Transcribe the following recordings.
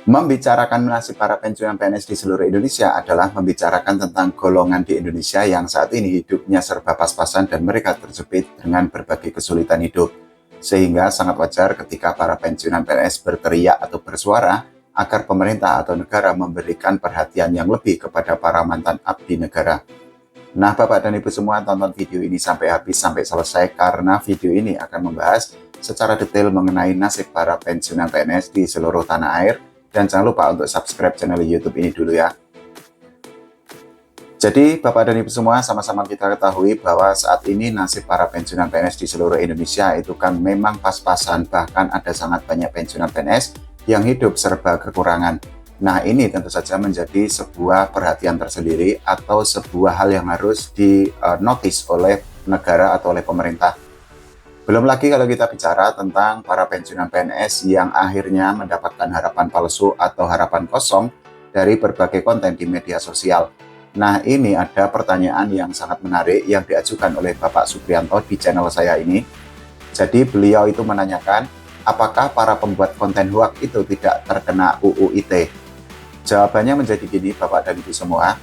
Membicarakan nasib para pensiunan PNS di seluruh Indonesia adalah membicarakan tentang golongan di Indonesia yang saat ini hidupnya serba pas-pasan dan mereka terjepit dengan berbagai kesulitan hidup. Sehingga sangat wajar ketika para pensiunan PNS berteriak atau bersuara agar pemerintah atau negara memberikan perhatian yang lebih kepada para mantan abdi negara. Nah, Bapak dan Ibu semua, tonton video ini sampai habis, sampai selesai, karena video ini akan membahas secara detail mengenai nasib para pensiunan PNS di seluruh tanah air. Dan jangan lupa untuk subscribe channel YouTube ini dulu ya. Jadi, Bapak dan Ibu semua, sama-sama kita ketahui bahwa saat ini nasib para pensiunan PNS di seluruh Indonesia itu kan memang pas-pasan, bahkan ada sangat banyak pensiunan PNS yang hidup serba kekurangan. Nah, ini tentu saja menjadi sebuah perhatian tersendiri atau sebuah hal yang harus di-notice oleh negara atau oleh pemerintah. Belum lagi kalau kita bicara tentang para pensiunan PNS yang akhirnya mendapatkan harapan palsu atau harapan kosong dari berbagai konten di media sosial. Nah, ini ada pertanyaan yang sangat menarik yang diajukan oleh Bapak Supriyanto di channel saya ini. Jadi beliau itu menanyakan, apakah para pembuat konten hoax itu tidak terkena UU ITE? Jawabannya menjadi gini, Bapak dan Ibu semua.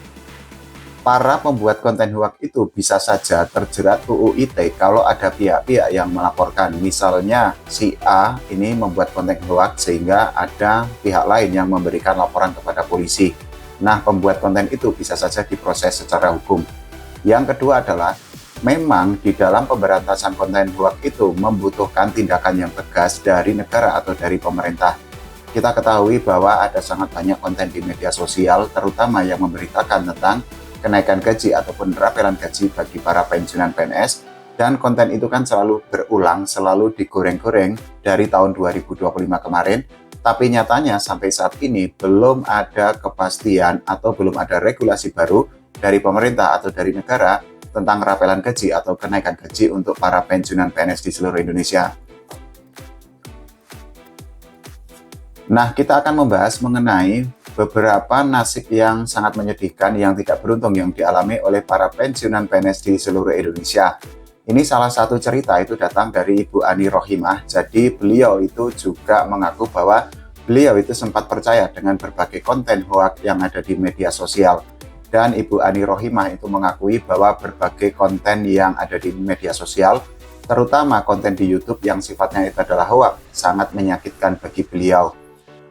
Para pembuat konten hoax itu bisa saja terjerat UU ITE kalau ada pihak-pihak yang melaporkan. Misalnya si A ini membuat konten hoax sehingga ada pihak lain yang memberikan laporan kepada polisi. Nah, pembuat konten itu bisa saja diproses secara hukum. Yang kedua adalah, memang di dalam pemberantasan konten hoax itu membutuhkan tindakan yang tegas dari negara atau dari pemerintah. Kita ketahui bahwa ada sangat banyak konten di media sosial, terutama yang memberitakan tentang kenaikan gaji ataupun rapelan gaji bagi para pensiunan PNS, dan konten itu kan selalu berulang, selalu digoreng-goreng dari tahun 2025 kemarin, tapi nyatanya sampai saat ini belum ada kepastian atau belum ada regulasi baru dari pemerintah atau dari negara tentang rapelan gaji atau kenaikan gaji untuk para pensiunan PNS di seluruh Indonesia. Nah, kita akan membahas mengenai beberapa nasib yang sangat menyedihkan, yang tidak beruntung yang dialami oleh para pensiunan PNS di seluruh Indonesia. Ini salah satu cerita itu datang dari Ibu Ani Rohimah. Jadi beliau itu juga mengaku bahwa beliau itu sempat percaya dengan berbagai konten hoax yang ada di media sosial. Dan Ibu Ani Rohimah itu mengakui bahwa berbagai konten yang ada di media sosial, terutama konten di YouTube yang sifatnya itu adalah hoax, sangat menyakitkan bagi beliau.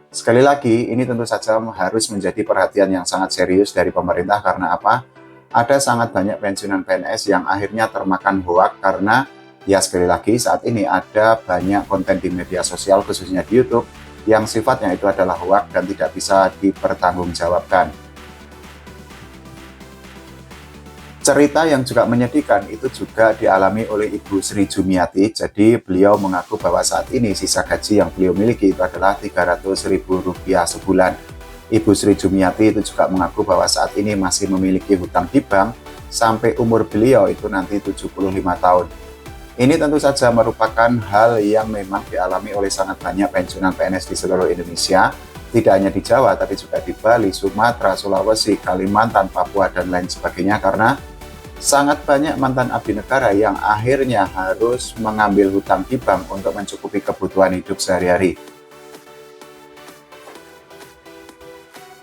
Sekali lagi, ini tentu saja harus menjadi perhatian yang sangat serius dari pemerintah. Karena apa? Ada sangat banyak pensiunan PNS yang akhirnya termakan hoax karena, ya sekali lagi, saat ini ada banyak konten di media sosial, khususnya di YouTube, yang sifatnya itu adalah hoax dan tidak bisa dipertanggungjawabkan. Cerita yang juga menyedihkan itu juga dialami oleh Ibu Sri Jumiati. Jadi beliau mengaku bahwa saat ini sisa gaji yang beliau miliki itu adalah Rp300.000 sebulan. Ibu Sri Jumiati itu juga mengaku bahwa saat ini masih memiliki hutang di bank sampai umur beliau itu nanti 75 tahun. Ini tentu saja merupakan hal yang memang dialami oleh sangat banyak pensiunan PNS di seluruh Indonesia. Tidak hanya di Jawa, tapi juga di Bali, Sumatera, Sulawesi, Kalimantan, Papua, dan lain sebagainya. Karena sangat banyak mantan abdi negara yang akhirnya harus mengambil hutang di bank untuk mencukupi kebutuhan hidup sehari-hari.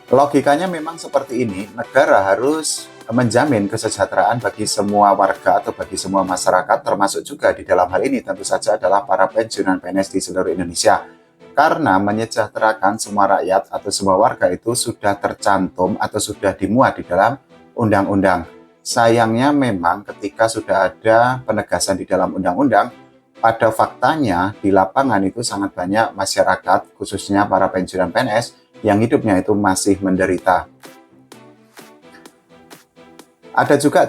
Logikanya memang seperti ini, negara harus menjamin kesejahteraan bagi semua warga atau bagi semua masyarakat, termasuk juga di dalam hal ini tentu saja adalah para pensiunan PNS di seluruh Indonesia. Karena menyejahterakan semua rakyat atau semua warga itu sudah tercantum atau sudah dimuat di dalam undang-undang. Sayangnya memang ketika sudah ada penegasan di dalam undang-undang, pada faktanya di lapangan itu sangat banyak masyarakat, khususnya para pensiunan PNS, yang hidupnya itu masih menderita. Ada juga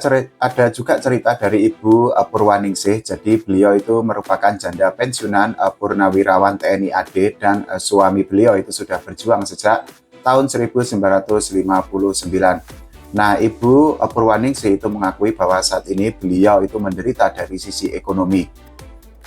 cerita dari Ibu Purwaningsih. Jadi beliau itu merupakan janda pensiunan Purnawirawan TNI AD dan suami beliau itu sudah berjuang sejak tahun 1959. Nah, Ibu Purwaningsih itu mengakui bahwa saat ini beliau itu menderita dari sisi ekonomi.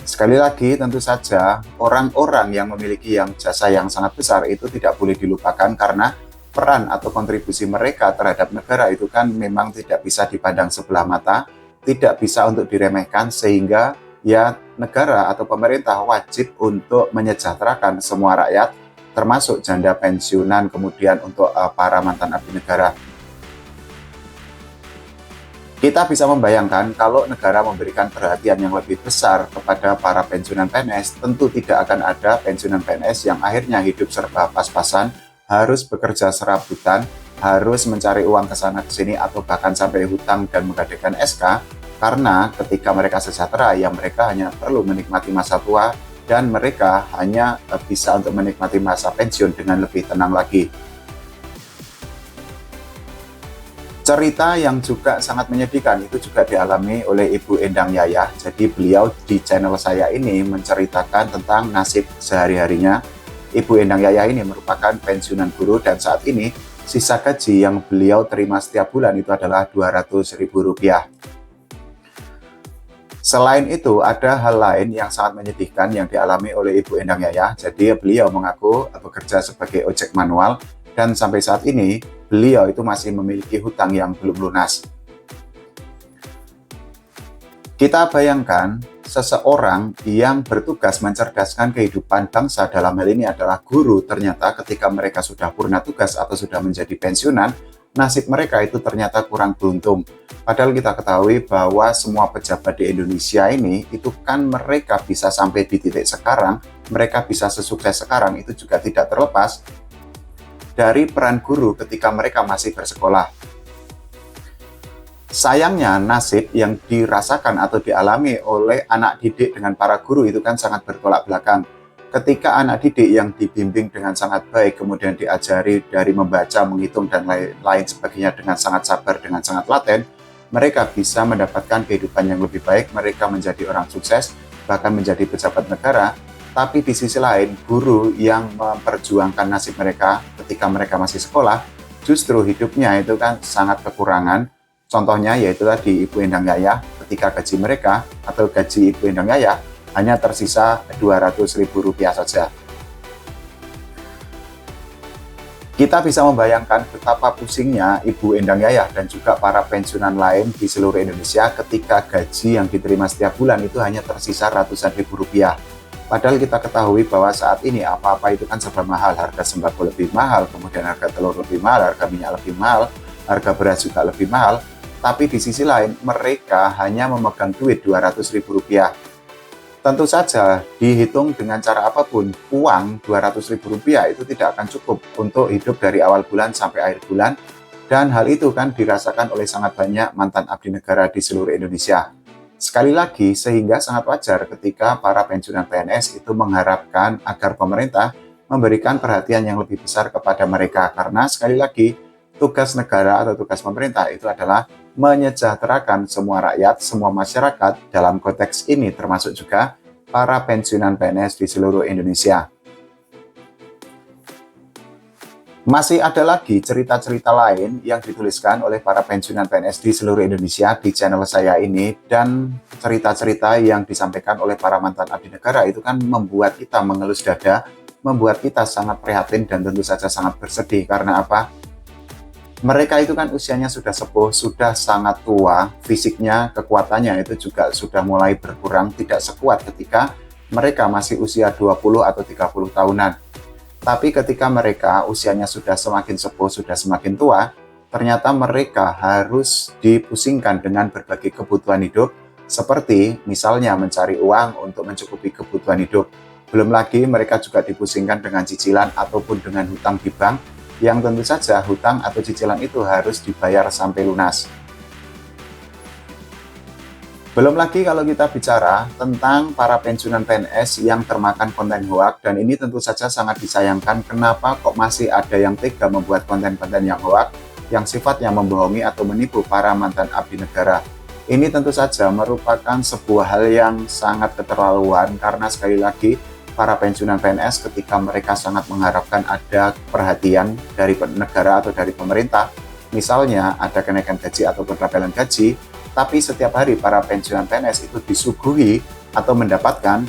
Sekali lagi, tentu saja orang-orang yang memiliki jasa yang sangat besar itu tidak boleh dilupakan, karena peran atau kontribusi mereka terhadap negara itu kan memang tidak bisa dipandang sebelah mata, tidak bisa untuk diremehkan, sehingga ya negara atau pemerintah wajib untuk menyejahterakan semua rakyat, termasuk janda pensiunan, kemudian untuk para mantan abdi negara. Kita bisa membayangkan kalau negara memberikan perhatian yang lebih besar kepada para pensiunan PNS, tentu tidak akan ada pensiunan PNS yang akhirnya hidup serba pas-pasan, harus bekerja serabutan, harus mencari uang ke sana ke sini atau bahkan sampai hutang dan menggadaikan SK, karena ketika mereka sejahtera, ya mereka hanya perlu menikmati masa tua dan mereka hanya bisa untuk menikmati masa pensiun dengan lebih tenang lagi. Cerita yang juga sangat menyedihkan itu juga dialami oleh Ibu Endang Yayah. Jadi beliau di channel saya ini menceritakan tentang nasib sehari-harinya. Ibu Endang Yayah ini merupakan pensiunan guru dan saat ini sisa gaji yang beliau terima setiap bulan itu adalah Rp200.000. Selain itu, ada hal lain yang sangat menyedihkan yang dialami oleh Ibu Endang Yayah. Jadi beliau mengaku bekerja sebagai ojek manual dan sampai saat ini beliau itu masih memiliki hutang yang belum lunas. Kita bayangkan seseorang yang bertugas mencerdaskan kehidupan bangsa, dalam hal ini adalah guru, ternyata ketika mereka sudah purna tugas atau sudah menjadi pensiunan, nasib mereka itu ternyata kurang beruntung. Padahal kita ketahui bahwa semua pejabat di Indonesia ini itu kan mereka bisa sampai di titik sekarang, mereka bisa sesukses sekarang itu juga tidak terlepas dari peran guru ketika mereka masih bersekolah. Sayangnya nasib yang dirasakan atau dialami oleh anak didik dengan para guru itu kan sangat bertolak belakang. Ketika anak didik yang dibimbing dengan sangat baik, kemudian diajari dari membaca, menghitung, dan lain sebagainya dengan sangat sabar, dengan sangat laten, mereka bisa mendapatkan kehidupan yang lebih baik, mereka menjadi orang sukses, bahkan menjadi pejabat negara. Tapi di sisi lain, guru yang memperjuangkan nasib mereka ketika mereka masih sekolah, justru hidupnya itu kan sangat kekurangan. Contohnya yaitu tadi Ibu Endang Yayah, ketika gaji mereka atau gaji Ibu Endang Yayah hanya tersisa Rp200.000 saja. Kita bisa membayangkan betapa pusingnya Ibu Endang Yayah dan juga para pensiunan lain di seluruh Indonesia ketika gaji yang diterima setiap bulan itu hanya tersisa ratusan ribu rupiah. Padahal kita ketahui bahwa saat ini apa-apa itu kan serba mahal, harga sembako lebih mahal, kemudian harga telur lebih mahal, harga minyak lebih mahal, harga beras juga lebih mahal. Tapi di sisi lain mereka hanya memegang duit Rp200.000. Tentu saja dihitung dengan cara apapun, uang Rp200.000 itu tidak akan cukup untuk hidup dari awal bulan sampai akhir bulan. Dan hal itu kan dirasakan oleh sangat banyak mantan abdi negara di seluruh Indonesia. Sekali lagi, sehingga sangat wajar ketika para pensiunan PNS itu mengharapkan agar pemerintah memberikan perhatian yang lebih besar kepada mereka. Karena sekali lagi, tugas negara atau tugas pemerintah itu adalah menyejahterakan semua rakyat, semua masyarakat, dalam konteks ini termasuk juga para pensiunan PNS di seluruh Indonesia. Masih ada lagi cerita-cerita lain yang dituliskan oleh para pensiunan PNS di seluruh Indonesia di channel saya ini, dan cerita-cerita yang disampaikan oleh para mantan abdi negara itu kan membuat kita mengelus dada, membuat kita sangat prihatin dan tentu saja sangat bersedih. Karena apa? Mereka itu kan usianya sudah sepuh, sudah sangat tua, fisiknya, kekuatannya itu juga sudah mulai berkurang, tidak sekuat ketika mereka masih usia 20 atau 30 tahunan. Tapi ketika mereka usianya sudah semakin sepuh, sudah semakin tua, ternyata mereka harus dipusingkan dengan berbagai kebutuhan hidup, seperti misalnya mencari uang untuk mencukupi kebutuhan hidup. Belum lagi mereka juga dipusingkan dengan cicilan ataupun dengan hutang di bank, yang tentu saja hutang atau cicilan itu harus dibayar sampai lunas. Belum lagi kalau kita bicara tentang para pensiunan PNS yang termakan konten hoak, dan ini tentu saja sangat disayangkan. Kenapa kok masih ada yang tega membuat konten-konten yang hoak, yang sifatnya membohongi atau menipu para mantan abdi negara. Ini tentu saja merupakan sebuah hal yang sangat keterlaluan, karena sekali lagi para pensiunan PNS ketika mereka sangat mengharapkan ada perhatian dari negara atau dari pemerintah, misalnya ada kenaikan gaji atau pembebalan gaji, tapi setiap hari para pensiunan PNS itu disuguhi atau mendapatkan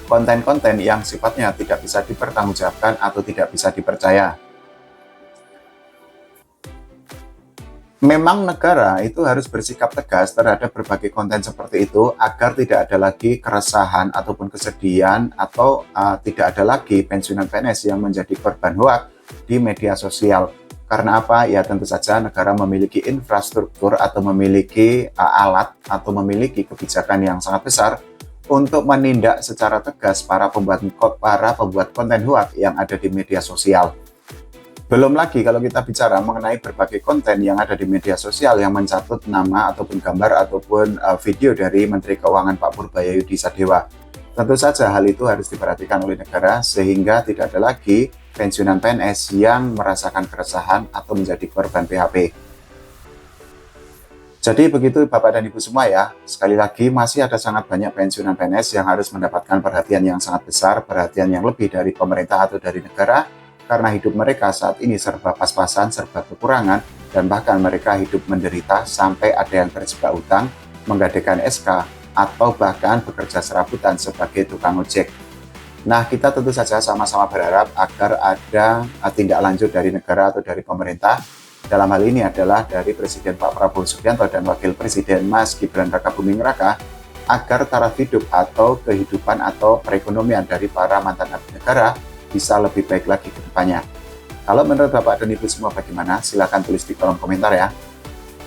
konten-konten yang sifatnya tidak bisa dipertanggungjawabkan atau tidak bisa dipercaya. Memang negara itu harus bersikap tegas terhadap berbagai konten seperti itu agar tidak ada lagi keresahan ataupun kesedihan atau tidak ada lagi pensiunan PNS yang menjadi korban hoak di media sosial. Karena apa? Ya tentu saja negara memiliki infrastruktur atau memiliki alat atau memiliki kebijakan yang sangat besar untuk menindak secara tegas para pembuat konten hoak yang ada di media sosial. Belum lagi kalau kita bicara mengenai berbagai konten yang ada di media sosial yang mencatut nama ataupun gambar ataupun video dari Menteri Keuangan Pak Purbaya Yudi Sadewa. Tentu saja hal itu harus diperhatikan oleh negara sehingga tidak ada lagi pensiunan PNS yang merasakan keresahan atau menjadi korban PHP. Jadi begitu Bapak dan Ibu semua ya, sekali lagi masih ada sangat banyak pensiunan PNS yang harus mendapatkan perhatian yang sangat besar, perhatian yang lebih dari pemerintah atau dari negara, karena hidup mereka saat ini serba pas-pasan, serba kekurangan, dan bahkan mereka hidup menderita sampai ada yang terjebak utang, menggadaikan SK, atau bahkan bekerja serabutan sebagai tukang ojek. Nah, kita tentu saja sama-sama berharap agar ada tindak lanjut dari negara atau dari pemerintah. Dalam hal ini adalah dari Presiden Pak Prabowo Subianto dan Wakil Presiden Mas Gibran Rakabuming Raka, agar taraf hidup atau kehidupan atau perekonomian dari para mantan abdi negara bisa lebih baik lagi ke depannya. Kalau menurut Bapak dan Ibu semua bagaimana? Silahkan tulis di kolom komentar ya.